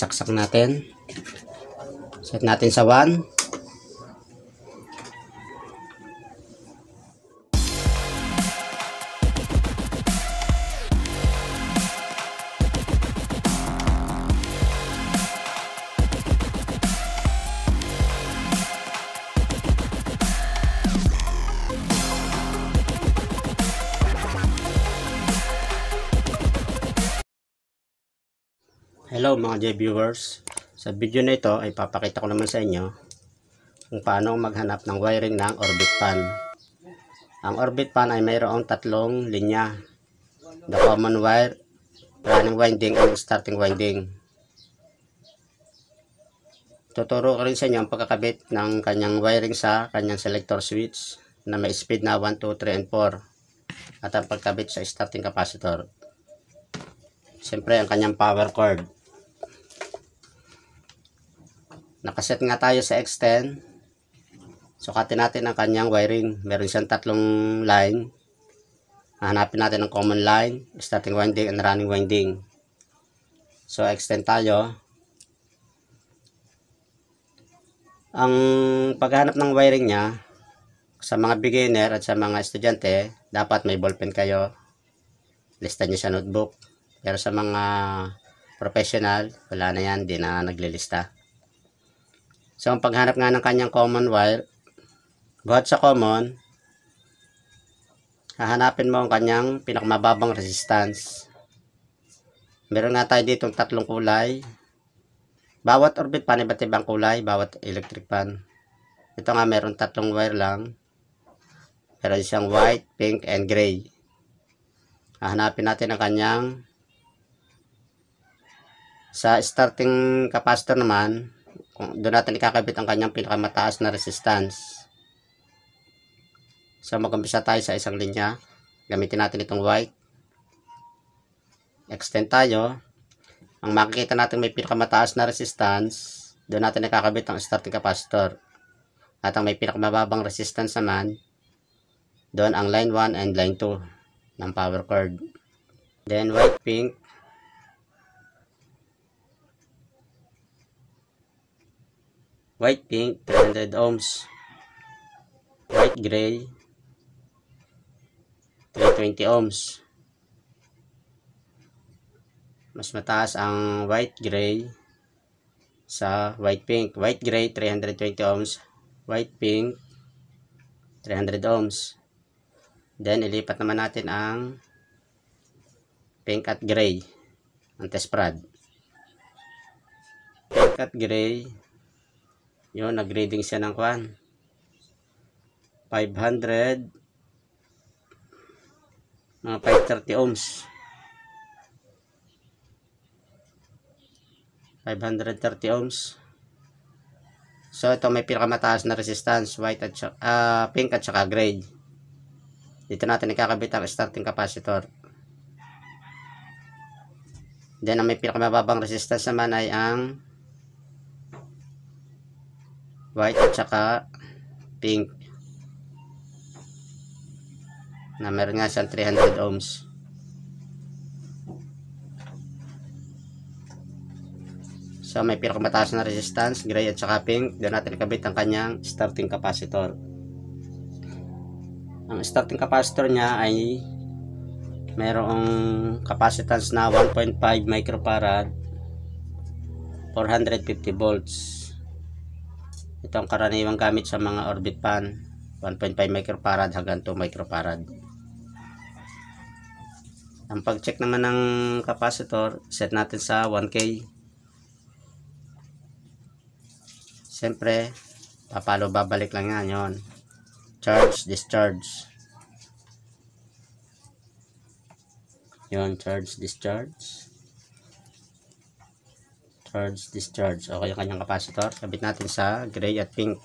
Saksak natin. Set natin sa 1. Hello mga J-viewers. Sa video na ito ay papakita ko naman sa inyo kung paano maghanap ng wiring ng orbit fan. Ang orbit fan ay mayroong tatlong linya. The common wire, running winding, and starting winding. Tuturo ko rin sa inyo ang pagkakabit ng kanyang wiring sa kanyang selector switch na may speed na 1, 2, 3, and 4 at ang pagkabit sa starting capacitor. Siyempre ang kanyang power cord. Nakaset nga tayo sa X10. Sukatin natin ang kanyang wiring. Meron siyang tatlong line. Hanapin natin ang common line, starting winding and running winding. So X10 tayo. Ang paghahanap ng wiring niya sa mga beginner at sa mga estudyante, dapat may ballpen kayo. Lista niyo sa notebook. Pero sa mga professional, wala na yan, di na naglilista. So, ang paghanap nga ng kanyang common wire, buhat sa common, hahanapin mo ang kanyang pinakamababang resistance. Meron nga tayo ditong tatlong kulay. Bawat orbit fan, iba't ibang kulay, bawat electric fan. Ito nga, meron tatlong wire lang. Meron siyang white, pink, and gray. Hahanapin natin ang kanyang sa starting capacitor naman. Doon natin ikakabit ang kanyang pinakamataas na resistance. So mag-umpisa tayo sa isang linya. Gamitin natin itong white. Extend tayo. Ang makikita natin may pinakamataas na resistance, doon natin ikakabit ang starting capacitor. At ang may pinakamababang resistance naman, doon ang line 1 and line 2 ng power cord. Then white, pink. White, pink, 300 ohms. White, gray, 320 ohms. Mas mataas ang white, gray sa white, pink. White, gray, 320 ohms. White, pink, 300 ohms. Then, ilipat naman natin ang pink at gray. Ang test prod. Pink at gray. Yun, nag-reading siya ng 500, mga 530 ohms. 530 ohms. So, ito may pinakamataas na resistance, white at pink at saka gray. Dito natin ikakabit ang starting capacitor. Then, ang may pinakamababang resistance naman ay ang white at saka pink na meron nga siyang 300 ohms. So may pinakamataas na resistance, gray at saka pink. Doon natin ikabit ang kanyang starting capacitor. Ang starting capacitor niya ay mayroong capacitance na 1.5 microfarad, 450 volts. Ito ang karaniwang gamit sa mga orbit fan, 1.5 microfarad hanggang 2 microfarad. Ang pag-check naman ng capacitor, set natin sa 1K. Siyempre, babalik lang yan yun. Charge, discharge. Yun, charge, discharge. Charge, discharge. Okay yung kanyang capacitor. Kabit natin sa gray at pink.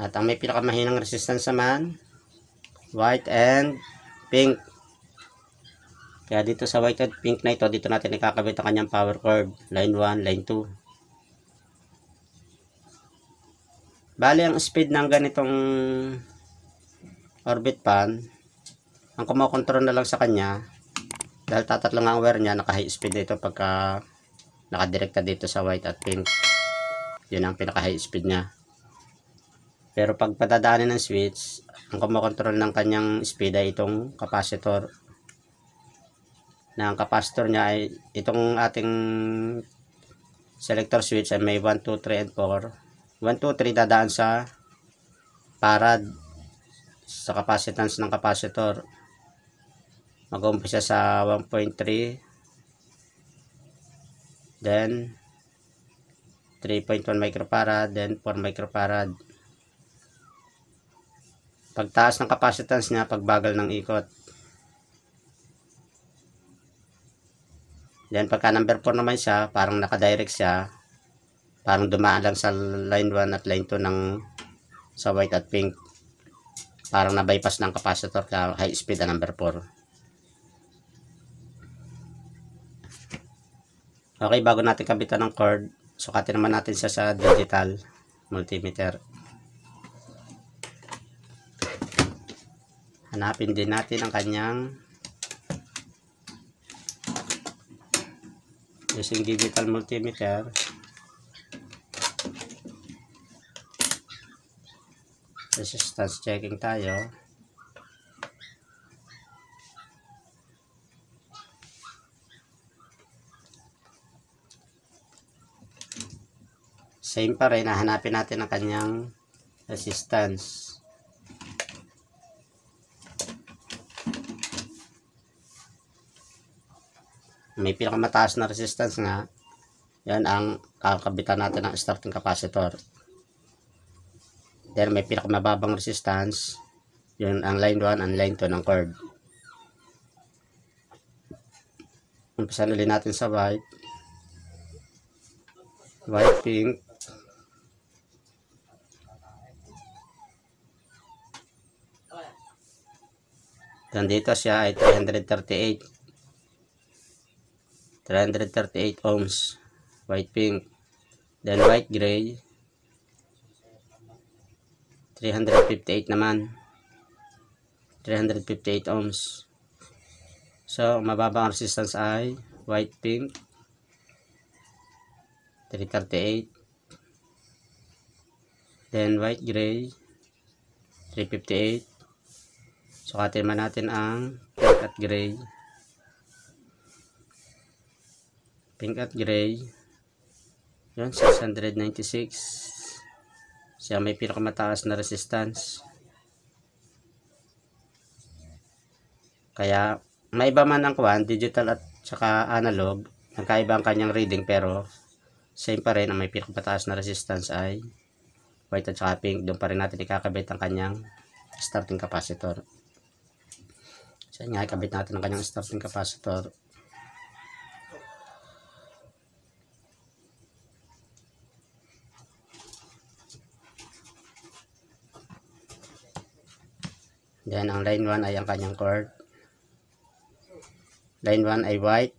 At ang may pinakamahinang resistance naman, white and pink. Kaya dito sa white at pink na ito, dito natin ikakabit ang kanyang power cord. Line 1, line 2. Bali, ang speed ng ganitong orbit fan, ang kumokontrol na lang sa kanya, dahil tatatlo nga ang wire niya, naka high speed dito pagka nakadirekta dito sa white at pink. Yun ang pinaka high speed niya. Pero pag padadaanin ng switch, ang kumokontrol ng kanyang speed ay itong capacitor. Na ang capacitor niya ay itong ating selector switch ay may 1, 2, 3, and 4. 1, 2, 3 dadaan sa farad, sa capacitance ng capacitor. Mag-umpisa sa 1.3, then 3.1 microfarad, then 4 microfarad. Pagtaas ng capacitance niya, pagbagal ng ikot. Then pagka number 4 naman siya, parang nakadirect siya, parang dumaan lang sa line 1 at line 2 ng sa white at pink. Parang na-bypass ng capacitor kaya high speed na number 4. Okay, bago natin kabitan ng cord, sukatin naman natin siya sa digital multimeter. Hanapin din natin ang kanyang using digital multimeter. Resistance checking tayo. Same pa rin, hahanapin natin ang kanyang resistance. May pinakamataas na resistance nga. Yan ang kakabitan natin ng starting capacitor. Then may pinakamababang resistance. Yun ang line 1 and line 2 ng cord. Umpisan ulit natin sa white. White, pink. Dan dito siya ay 338 ohms. White, pink. Then white, gray. 358 naman. 358 ohms. So, mababang resistance ay white, pink. 338. Then white, gray. 358. Sukatin man natin ang pink at gray. Pink at gray. Yun, 696. Siya may pinakamataas na resistance. Kaya, may iba man ang kuwan, digital at saka analog. Nagkaiba ang kanyang reading pero same pa rin. Ang may pinakamataas na resistance ay white at saka pink. Doon pa rin natin ikakabit ang kanyang starting capacitor. So, nga, ikabit natin ang kanyang starting capacitor. Then, ang line 1 ay ang kanyang cord. Line 1 ay white.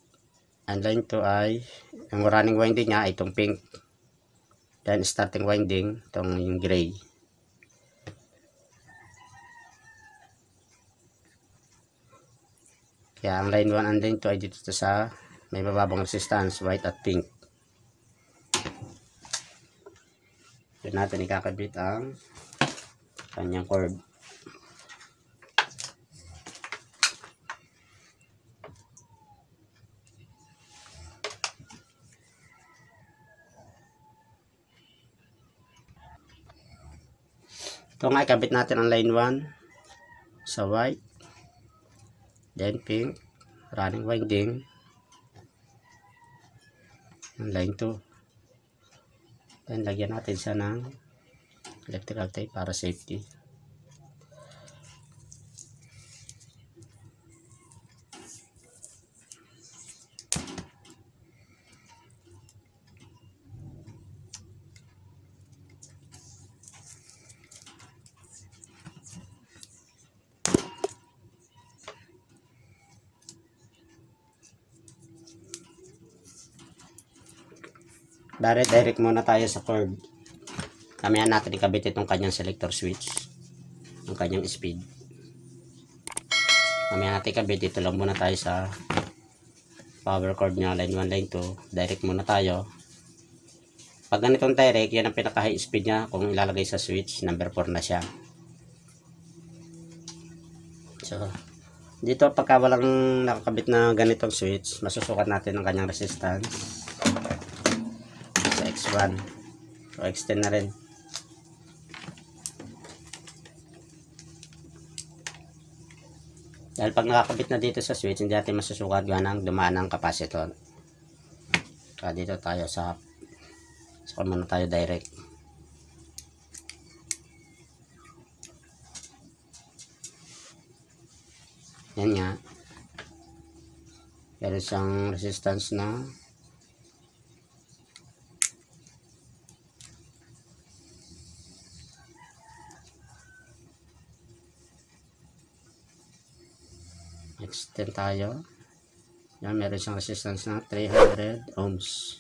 And line 2 ay, ang running winding niya ay itong pink. Then, starting winding, itong yung gray. Kaya, ang line 1 and line 2 ay dito sa may mababang resistance, white at pink. Doon natin ikakabit ang kanyang cord. Ito nga, ikabit natin ang line 1 sa white, then pink, running winding, ang line 2. Then lagyan natin siya ng electrical tape para safety. Direct muna tayo sa cord. Mamaya natin ikabit itong kanyang selector switch, ang kanyang speed. Mamaya natin ikabit. Dito lang muna tayo sa power cord nya, line 1, line 2. Direct muna tayo. Pag ganitong direct, yan ang pinaka high speed nya. Kung ilalagay sa switch, number 4 na siya. So, dito pagka walang nakakabit na ganitong switch, masusukat natin ang kanyang resistance sa X1 o X10 na rin. Dahil pag nakakabit na dito sa switch, hindi natin masusukat ganang dumaan ang capacitor. Kaya dito tayo sa muna tayo direct. Yan nga. Meron siyang resistance na X10 tayo. Yan, meron siyang resistance na 300 ohms.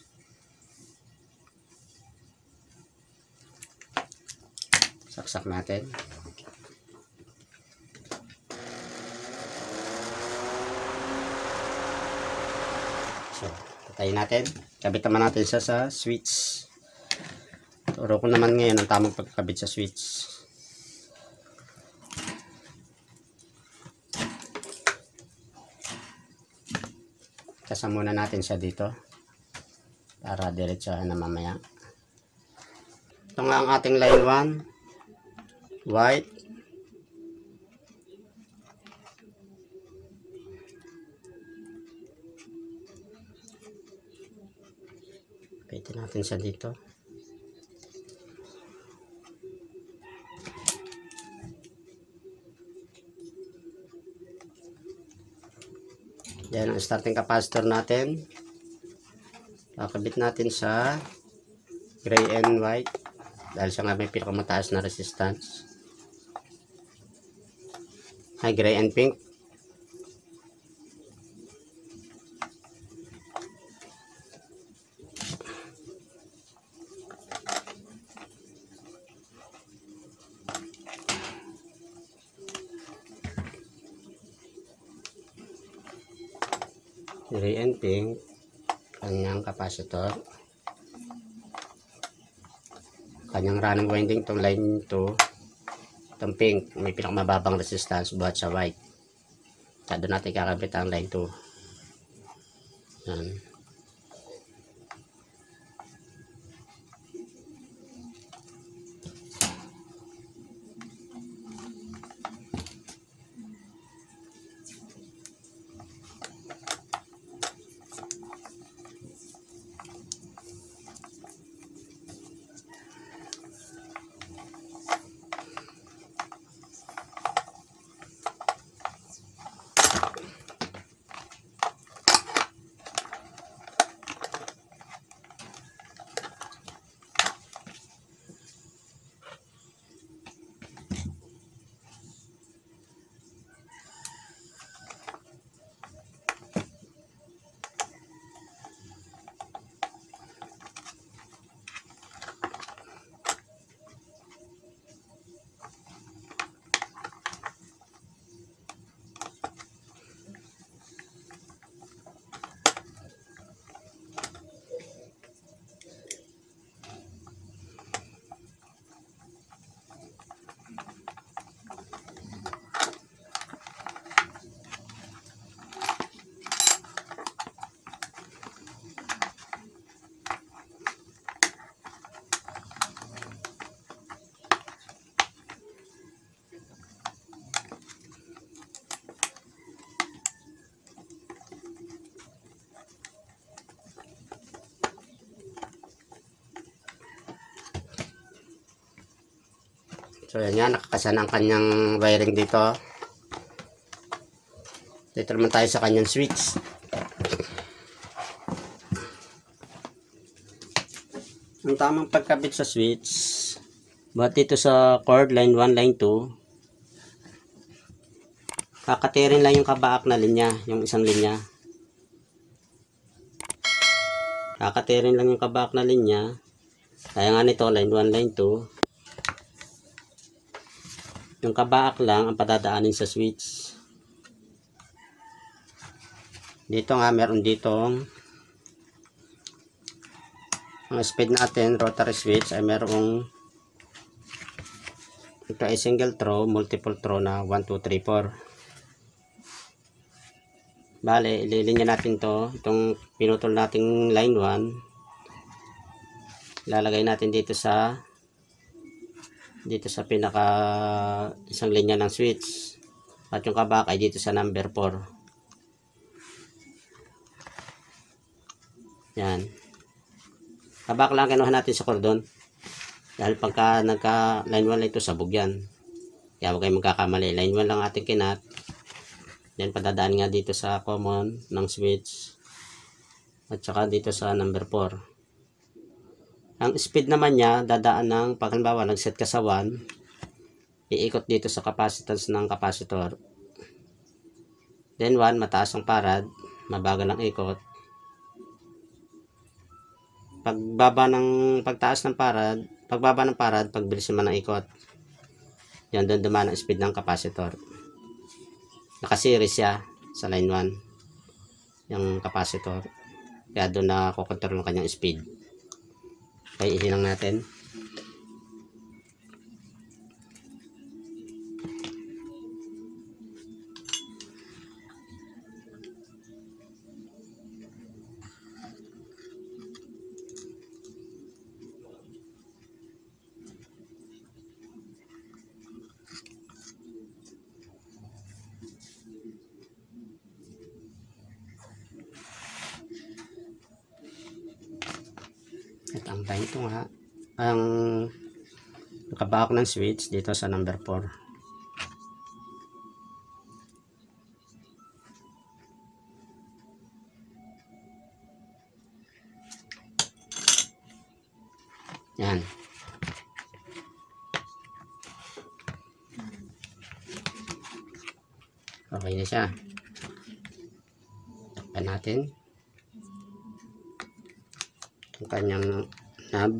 Saksak natin. So, patayin natin. Kabit naman natin siya sa switch. Turo ko naman ngayon ang tamang pagkabit sa switch. Kasama muna natin siya dito para diretsahan na mamaya. Ito nga ang ating line 1, white. Pwede natin siya dito. Yan ang starting capacitor natin. Kakabit natin sa gray and white dahil siya nga may pinakamataas na resistance. Ay, gray and pink. Gray and pink, kanyang capacitor, kanyang running winding itong line 2, itong pink may pinakamababang resistance buhat sa white. Kaya doon natin kakabit ang line 2. Yan. So yan yan, nakakasana ang kanyang wiring dito. Dito naman tayo sa kanyang switch. Ang tamang pagkabit sa switch, buhat dito sa cord line 1, line 2, kakatirin lang yung kabaak na linya, yung isang linya. Kakatirin lang yung kabaak na linya. Kaya nga nito line 1, line 2. Yung kabaak lang ang padadaanin sa switch. Dito nga meron ditong ang speed natin, rotary switch ay merong ito ay single throw, multiple throw na 1, 2, 3, 4. Bale, ililinya natin to, itong pinutol nating line 1, lalagay natin dito sa pinaka isang linya ng switch, at yung kabak ay dito sa number 4. Yan, kabak lang kinuha natin sa cordon dahil pagka nagka line 1 ito sabog yan, kaya huwag kayong magkakamali. Line 1 lang ating kinat, then padadaan nga dito sa common ng switch at saka dito sa number 4. Ang speed naman niya dadaan ng, pag halimbawa nag-set ka sa 1, iikot dito sa capacitance ng capacitor, then 1 mataas ang farad, mabagal ang ikot. Pagbaba ng farad, pagbilis naman ng ikot, yan doon dumaan ang speed ng capacitor. Naka-series siya sa line 1 yung capacitor, kaya doon na kukontrol ng kanyang speed. Okay, ihilang natin. At ang time ito nga, ang nakabak ng switch dito sa number 4. Yan. Okay na siya. Takpan natin ang kanyang knob.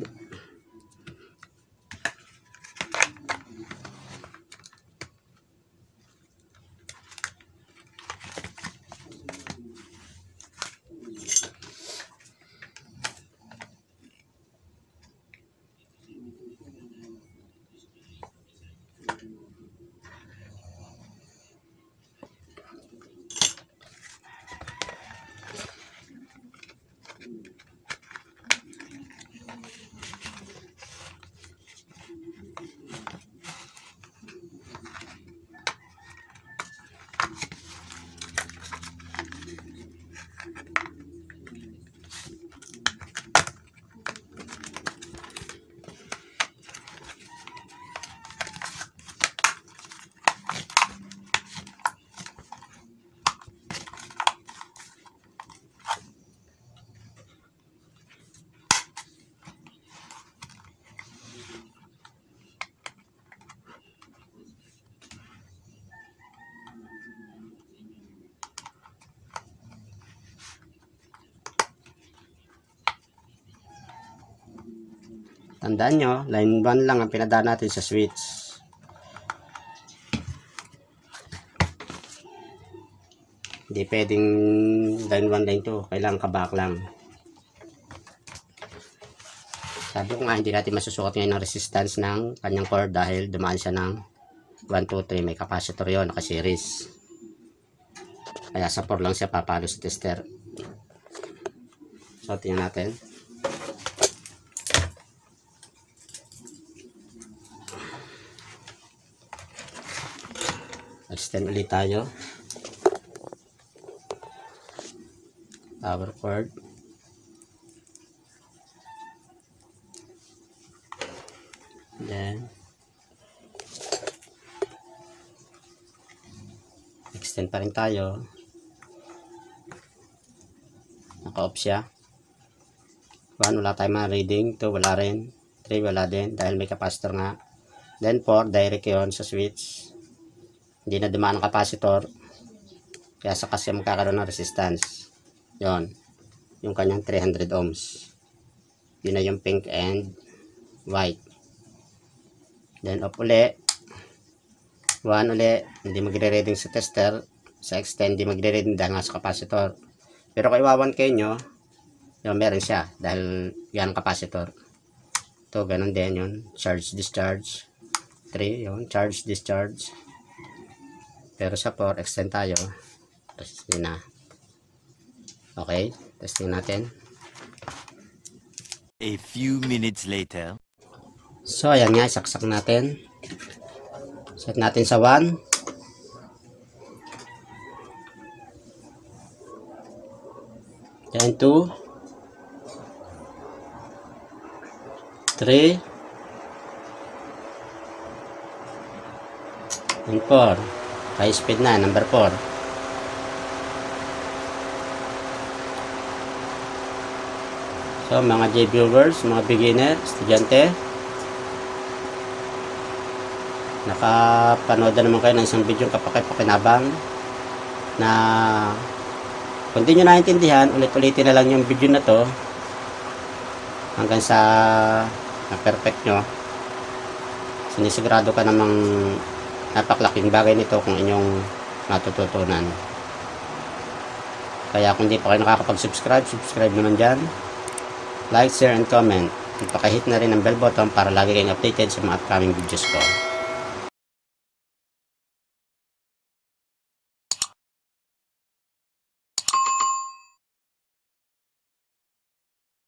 Tandaan nyo, line 1 lang ang pinadaan natin sa switch. Hindi pwedeng line 1, line 2. Kailangan kabak lang. Sabi ko nga, hindi natin masusukat ngayon ng resistance ng kanyang cord dahil dumaan siya ng 1, 2, 3. May capacitor yun, naka-series. Kaya sa 4 lang siya papalo sa tester. So, tingnan natin. Extend ulit tayo. Power cord. Then extend pa rin tayo. Naka-off siya. 1, wala tayong mga reading. 2, wala rin. 3, wala din dahil may capacitor nga. Then 4, direct yun sa switch. Hindi na dumaan ang capacitor, kaya sa kasi magkakaroon ng resistance. Yon, yung kanyang 300 ohms. Yun na yung pink and white. Then off uli. 1 uli, hindi magre-reading sa tester. Sa extend, hindi magre-reading dahil nga sa capacitor. Pero kung iwa-1K nyo, yung meron siya dahil yan ang capacitor. Ito, ganun din yun. Charge, discharge. 3, yun. Charge, discharge. Pero sa 4, extend tayo. Testing na. Okay, testing natin. A few minutes later. So, ayan nga, saksak natin. Set natin sa 1. Then 2. 3. And 4. High speed na, number 4. So, mga J-viewers, mga beginner, estudyante, nakapanood na naman kayo ng isang video kapakipakinabang na kung di nyo naintindihan, ulit-ulitin na lang yung video na to hanggang sa na-perfect nyo. Sinisigurado ka namang napaklaking bagay nito kung inyong matututunan. Kaya kung di pa kayo nakakapag-subscribe, subscribe naman dyan. Like, share, and comment. Ipakahit na rin ang bell button para lagi kayong updated sa mga upcoming videos ko.